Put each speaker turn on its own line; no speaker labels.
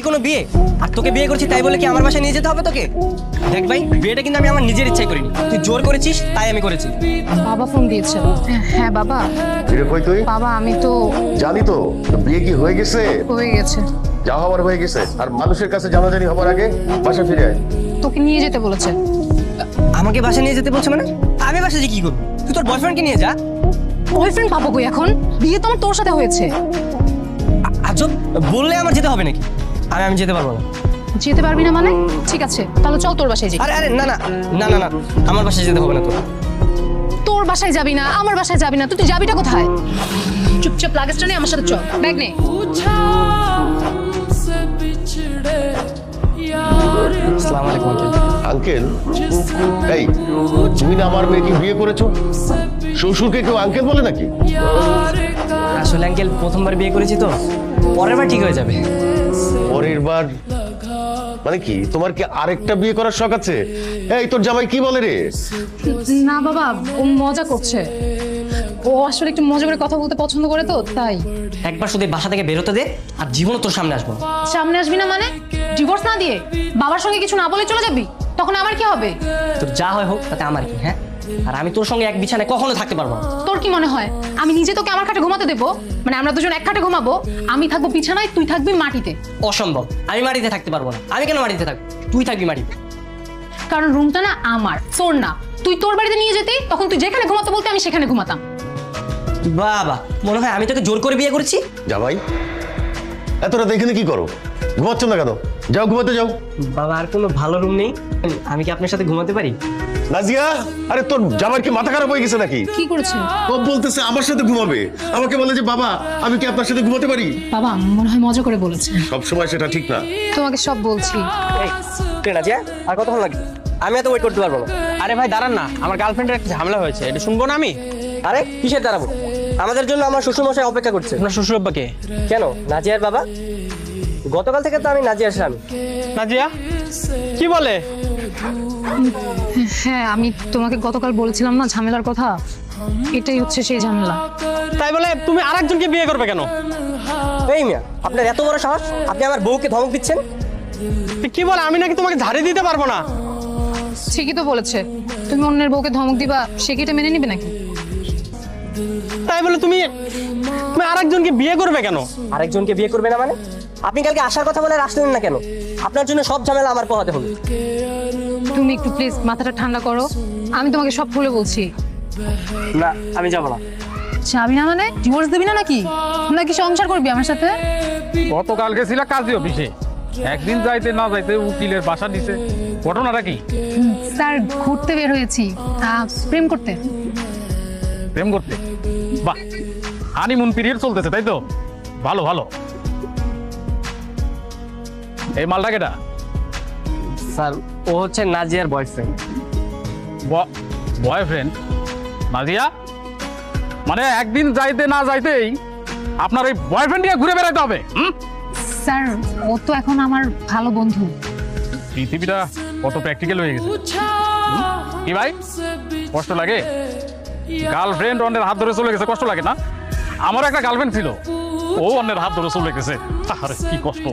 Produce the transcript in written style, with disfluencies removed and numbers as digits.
কোনো বিয়ে? আর তোকে বিয়ে করছি তাই বলে কি আমার বাসায় নিয়ে যেতে হবে তোকে? দেখ ভাই, বিয়েটা কিন্তু আমি আমার নিজের ইচ্ছায় করিনি, তুই জোর করেছিস তাই আমি করেছি।
বাবা ফোন দিয়েছে। হ্যাঁ বাবা।
ফিরে কই তুই?
বাবা আমি তো
জানি তো, বিয়ে কি হয়ে গেছে?
হয়ে গেছে।
যা হবার হয়ে গেছে, আর মানুষের কাছে জানাজানি হবার আগে বাসা ফিরে আয়।
তোকে নিয়ে যেতে বলেছে।
আমাকে বাসায় নিয়ে যেতে বলছে মানে? আমি বাসায় যে কি করবো? তুই তোর বয়ফ্রেন্ডকে নিয়ে যা।
বয়ফ্রেন্ড পাবো কই এখন? বিয়ে তো আমার তোর সাথে হয়েছে।
আজব, বললে আমার যেতে হবে নাকি? আমি যেতে পারবো না।
যেতে পারবি না মানে? ঠিক আছে তাহলে চল তোর বাসায় যাই।
আরে আরে না না না না না, আমার বাসায় যেতে হবে না তোর।
তোর বাসায় যাবি না, আমার বাসায় যাবি না, তুই যাবিটা কোথায়? চুপচাপ লাগেজটা নিয়ে আমার সাথে চল, ব্যাগ নে।
আসসালামু আলাইকুম
আঙ্কেল। এই, তুমি না আমার মেয়েকে বিয়ে করেছো? শ্বশুরকে কেউ আঙ্কেল বলে নাকি?
আসলে আঙ্কেল প্রথমবার বিয়ে করেছি তো, পরের বার ঠিক হয়ে যাবে।
পরের বার মানে কি? তোমার কি আরেকটা বিয়ে করার শখ আছে? এই তোর জামাই কি বলে রে?
না বাবা, ও মজা করছে। ও আসলে একটু মজা করে কথা বলতে পছন্দ করে তো তাই।
একবার শুধু বাসা থেকে বেরোতে দে, আর জীবনও তোর সামনে আসবো।
সামনে আসবি না মানে? ডিভোর্স না দিয়ে বাবার সঙ্গে কিছু না বলে চলে যাবি? তখন আমার কি হবে?
তোর যা হয় হোক, তাতে আমার কি? হ্যাঁ, আর আমি তোর সঙ্গে এক বিছানায় কখনো থাকতে পারবো না।
তোর কি মনে হয় আমি নিজে তোকে আমার খাটে ঘুমাতে দেবো? মানে আমরা দুজন এক খাটে ঘুমাবো, আমি থাকবো বিছানায়, তুই থাকবি মাটিতে।
অসম্ভব, আমি মাটিতে থাকতে পারবো না। আমি কেন মাটিতে থাকবো? তুই থাকবি মাটিতে।
কারণ রুমটা না আমার, তোর না। তুই তোর বাড়িতে নিয়ে যেতি, তখন তুই যেখানে ঘুমাতে বলতে আমি সেখানে ঘুমাতাম।
বাবা, মনে হয় আমি তোকে জোর করে বিয়ে করেছি।
জামাই, এত রাত এখানে কি করো? ঘুমাচ্ছ না কেন? যাও ঘুমাতে যাও।
বাবা, আর কোনো ভালো রুম নেই? আমি কি আপনার সাথে ঘুমাতে পারি?
নাজিয়া, আরে তোর জামাইয়ের কি মাথা খারাপ হয়ে গেছে নাকি?
কি করেছে?
ও বলতেছে আমার সাথে ঘুমাবে, আমাকে বলে যে বাবা আমি কি আপনার সাথে ঘুমাতে পারি?
বাবা মনে হয় মজা করে বলেছে।
সব সময় সেটা ঠিক না।
তোমাকে সব বলছি।
ট্রেন আছে, আর কতক্ষণ লাগবে? আমি এত ওয়েট করতে পারবো না।
আরে ভাই দাঁড়ান না, আমার গার্লফ্রেন্ডের একটা ঝামেলা হয়েছে, এটা শুনবো না আমি?
আরে কিসের দাঁড়াবো? আমাদের জন্য আমার শ্বশুরমশাই অপেক্ষা করছে।
আপনার শ্বশুর আব্বাকে?
কেন, নাজিয়ার বাবা? গতকাল থেকে তো আমি নাজিয়ার স্বামী।
নাজিয়া কি বলে?
হ্যাঁ আমি তোমাকে গতকাল বলেছিলাম না ঝামেলার কথা, এটাই হচ্ছে সেই ঝামেলা।
তাই বলে তুমি আরেকজনকে বিয়ে করবে কেন?
এই মিয়া, আপনার এত বড় সাহস, আপনি আমার বউকে ধমক দিচ্ছেন?
কি বলে? আমি নাকি তোমাকে ঝাড়ি দিতে পারবো না?
ঠিকই তো বলেছে, তুমি অন্যের বউকে ধমক দিবা, সে কি এটা মেনে নিবে নাকি?
তাই বলে তুমি তুমি আরেকজনকে বিয়ে করবে কেন?
আরেকজনকে বিয়ে করবে না মানে? আপনি কালকে আসার কথা বলে আর আসলেন না কেন? আপনার জন্য সব ঝামেলা আমার পোহাতে হবে।
তুমি একটু প্লিজ মাথাটা ঠান্ডা করো, আমি তোমাকে সব খুলে বলছি।
না, আমি যাবো না।
যাবি না মানে? ডিভোর্স দিবি না নাকি? নাকি সংসার করবি আমার সাথে?
গতকালকে ছিল কাজী অফিসে, একদিন যাইতে না যাইতে উকিলের বাসা দিছে। ঘটনাটা কি?
স্যার ঘুরতে বের হয়েছি, প্রেম করতে।
প্রেম করতে? বাহ, হানিমুন পিরিয়ড চলতেছে তাই তো? ভালো ভালো। এই মালটা কেটা?
স্যার, ও হচ্ছে নাজিয়ার বয়ফ্রেন্ড।
বয়ফ্রেন্ড? নাজিয়া, মানে একদিন যাইতে না যাইতেই আপনার ওই বয়ফ্রেন্ড নিয়ে ঘুরে বেড়াতে হবে?
স্যার ও তো এখন আমার ভালো বন্ধু।
পৃথিবীটা কত প্র্যাকটিক্যাল হয়ে গেছে। কি ভাই, কষ্ট লাগে? গার্লফ্রেন্ড অন্যের হাত ধরে চলে গেছে, কষ্ট লাগে না? আমার একটা গার্লফ্রেন্ড ছিল, ও অন্যের হাত ধরে চলে গেছে, আরে কি কষ্ট।